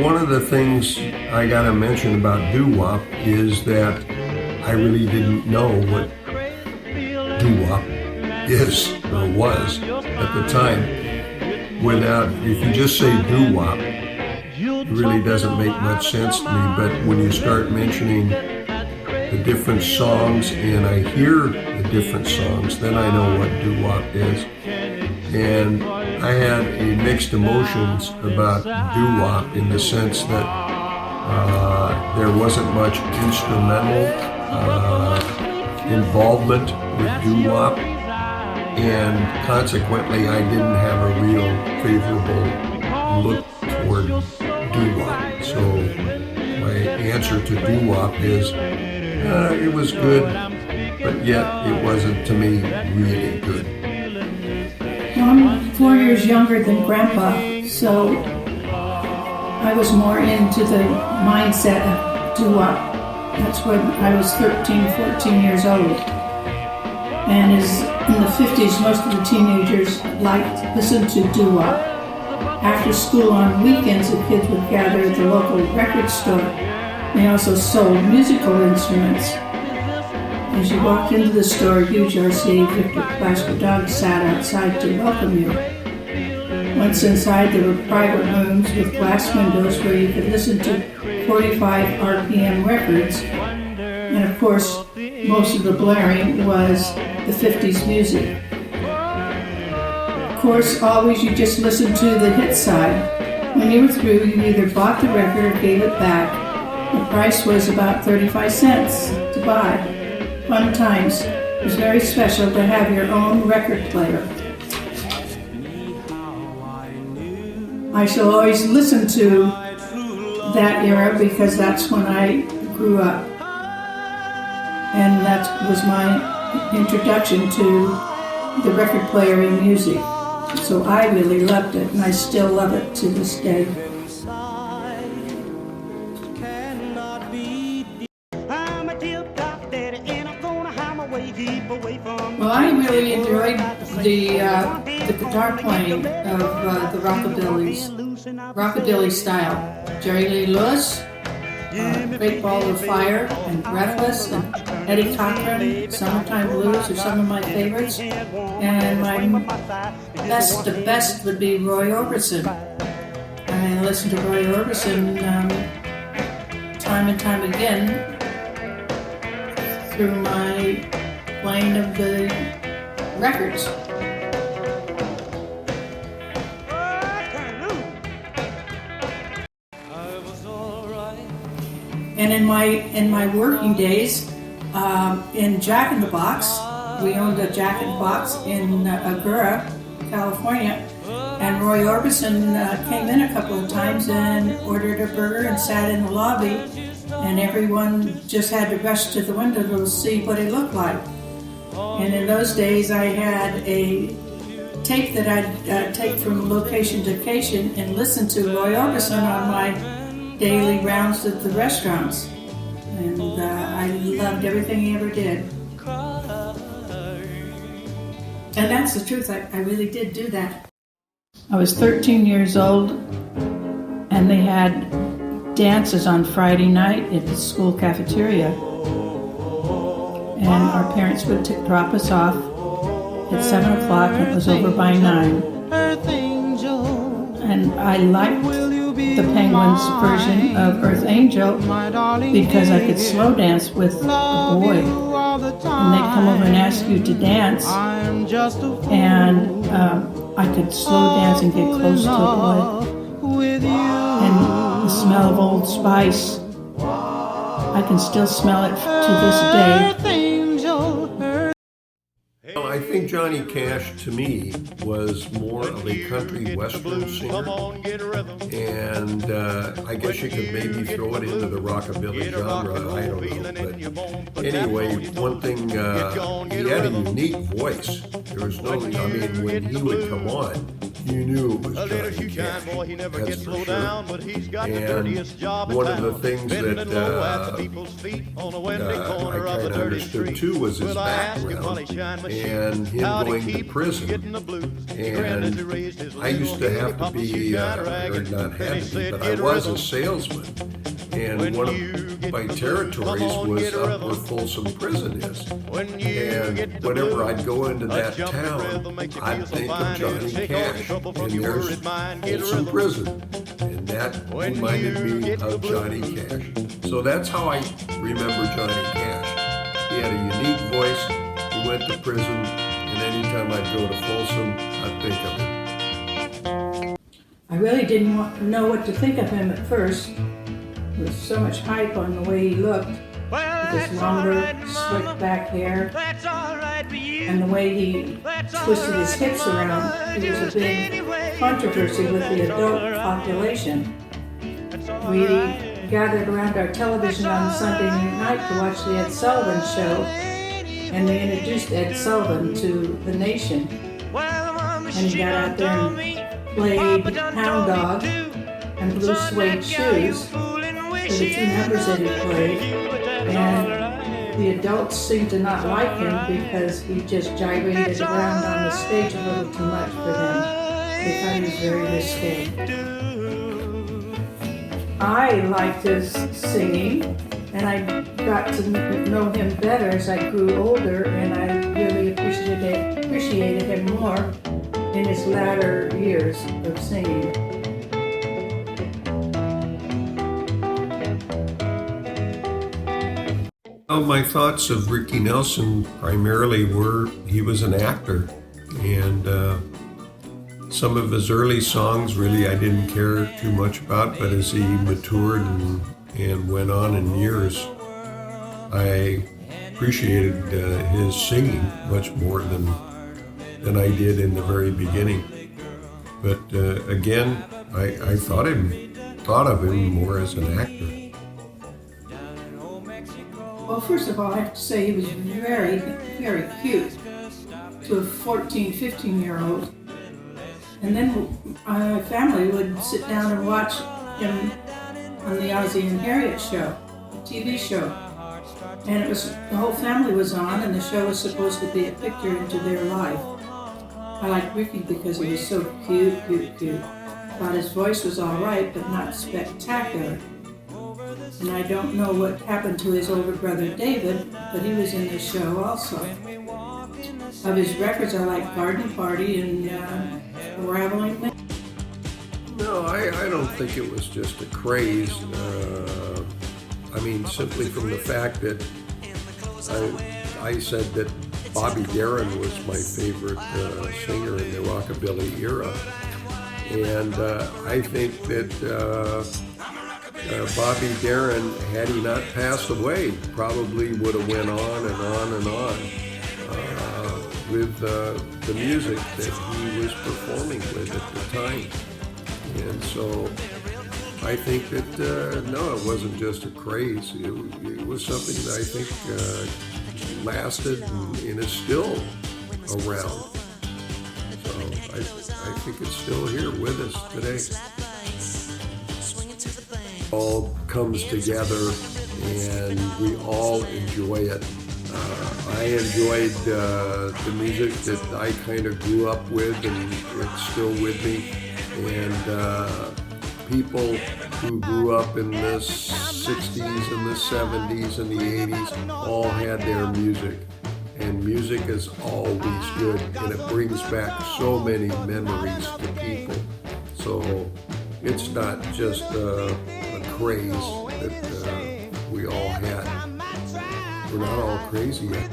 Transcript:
one of the things I gotta mention about doo-wop is that I really didn't know what doo-wop is or was at the time. If you just say doo-wop, it really doesn't make much sense to me, but when you start mentioning the different songs and I hear the different songs, then I know what doo-wop is. And I had a mixed emotions about doo-wop in the sense that there wasn't much instrumental involvement with doo-wop, and consequently I didn't have a real favorable look toward doo-wop. So my answer to doo-wop is it was good, but yet it wasn't to me really good. Well, I'm 4 years younger than Grandpa, so I was more into the mindset of doo-wop. That's when I was 13, 14 years old. And in the 50s, most of the teenagers liked to listen to doo-wop. After school on weekends, the kids would gather at the local record store. They also sold musical instruments. As you walked into the store, huge RCA Victor Glasgow dogs sat outside to welcome you. Once inside, there were private rooms with glass windows where you could listen to 45 RPM records. And of course, most of the blaring was the 50s music. Of course, always you just listened to the hit side. When you were through, you either bought the record or gave it back. The price was about 35 cents to buy. Fun times. It was very special to have your own record player. I shall always listen to that era because that's when I grew up. And that was my introduction to the record player and music. So I really loved it, and I still love it to this day. Well, I really enjoyed the guitar playing of the Rockabilly style. Jerry Lee Lewis, Great Ball of Fire, and Breathless, and Eddie Cochran, Summertime Blues are some of my favorites. And the best would be Roy Orbison. I listened to Roy Orbison time and time again through my playing of the records. And in my working days, in Jack in the Box, we owned a Jack in the Box in Agoura, California, and Roy Orbison came in a couple of times and ordered a burger and sat in the lobby, and everyone just had to rush to the window to see what he looked like. And in those days, I had a tape that I'd take from location to location and listen to Roy Orbison on my daily rounds at the restaurants. And I loved everything he ever did. And that's the truth, I really did do that. I was 13 years old, and they had dances on Friday night at the school cafeteria. And our parents would drop us off at 7 o'clock, and it was over by 9. And I liked the Penguins version of Earth Angel because I could slow dance with a boy. And they'd come over and ask you to dance, and I could slow dance and get close to a boy. And the smell of Old Spice, I can still smell it to this day. I think Johnny Cash, to me, was more of a country western singer, and I guess you could maybe throw it into the rockabilly genre, I don't know, but anyway, one thing, he had a unique voice. There was no, when he would come on, you knew it was A little Johnny shoe shine Cash. boy, he never That's gets for low sure. down, but he's got the dirtiest job in One town. of the things Bending that low at the people's feet on a windy I corner of kind a of dirty understood street. too was his Well, I asked him while he background shined my shoe, and him how'd he going to keep prison. getting the blues? He grinned as he raised his I used to little have hand, to popped his shoe be, shine or rag, not and had he to be, said, but I "Get a was a rhythm." salesman. And When one you of get my the blues, territories come on, was get a up rhythm. where Folsom Prison is. When you And get the whenever blues, I'd go into a that jumping town, rhythm makes you I'd feel so think of fine. Johnny Shake all your Cash. trouble from And your there's worried mind. Get a Folsom rhythm. Prison. And that When reminded you me get the of Johnny blues. Cash. So that's how I remember Johnny Cash. He had a unique voice. He went to prison. And anytime I'd go to Folsom, I'd think of him. I really didn't know what to think of him at first. There was so much hype on the way he looked, with his longer, slick back hair, and the way he twisted his hips around. He was a big controversy with the adult population. We gathered around our television on Sunday night to watch the Ed Sullivan Show, and they introduced Ed Sullivan to the nation. And he got out there and played Hound Dog and Blue Suede Shoes for the two numbers that he played. And the adults seemed to not like him because he just gyrated around on the stage a little too much for them. They thought he was very risque. I liked his singing, and I got to know him better as I grew older, and I really appreciated him more in his latter years of singing. Well, my thoughts of Ricky Nelson primarily were he was an actor, and some of his early songs really I didn't care too much about, but as he matured and went on in years, I appreciated his singing much more than I did in the very beginning. But again, I thought of him more as an actor. Well, first of all, I have to say he was very, very cute to a 14, 15-year-old. And then my family would sit down and watch him on the Ozzie and Harriet show, the TV show. And it was, the whole family was on, and the show was supposed to be a picture into their life. I liked Ricky because he was so cute. Thought his voice was all right, but not spectacular. And I don't know what happened to his older brother David, but he was in the show also. Of his records, I like Garden Party and Unraveling Me. No, I don't think it was just a craze. I mean, simply from the fact that I said that Bobby Darin was my favorite singer in the Rockabilly era. And I think that Bobby Darin, had he not passed away, probably would have went on and on and on with the music that he was performing with at the time. And so I think that, no, it wasn't just a craze. It was something that I think lasted and is still around. So I think it's still here with us today. All comes together and we all enjoy it. I enjoyed the music that I kind of grew up with, and it's still with me. And people who grew up in the 60s and the 70s and the 80s all had their music. And music is always good, and it brings back so many memories to people. So it's not just a craze that we all had. We're not all crazy yet.